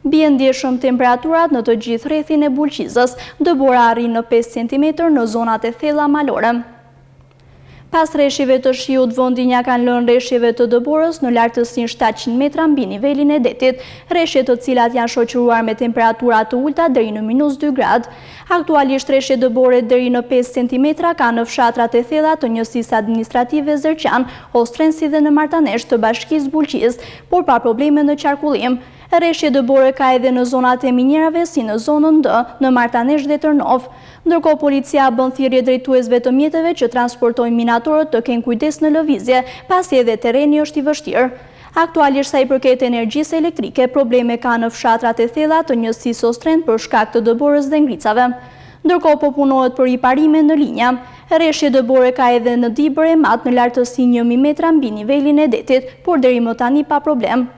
Bie ndjeshëm temperaturat në të gjithë rrethin e Bulqizës, dëbora arrin në 5 cm në zonat e thella malore. Pas rreshjeve të shiut, Vondinja kanë lënë rreshjeve të dëborës në lartësinë 700 metra mbi nivelin e detit, rreshje të cilat janë shoqëruar me temperatura të ulta deri në -2 gradë. Aktualisht rreshje dëbore deri në 5 cm kanë në fshatrat e thella të njësisë administrative Zërqan, Ostrensi dhe në Martanesh të Bashkisë Bulqizë, por pa probleme në qarkullim. Rreshje dëbore ka edhe në zonat e minjerave si në zonën D, në Martanesh dhe Tërnov. Ndërkohë policia bën thirrje drejtuesve të mjeteve që transportojnë minatorët të kenë kujdes në lëvizje, pasi edhe terreni është i vështirë. Aktualisht sa i përket energjisë elektrike, probleme ka në fshatrat e thella të njësisë Ostrend për shkak të dëborës dhe ngricave. Ndërkohë po punohet për riparime në linja. Rreshje dëbore ka edhe në Dibër e Mat në lartësi 1000 metra mbi nivelin e detit, por deri më tani pa problem.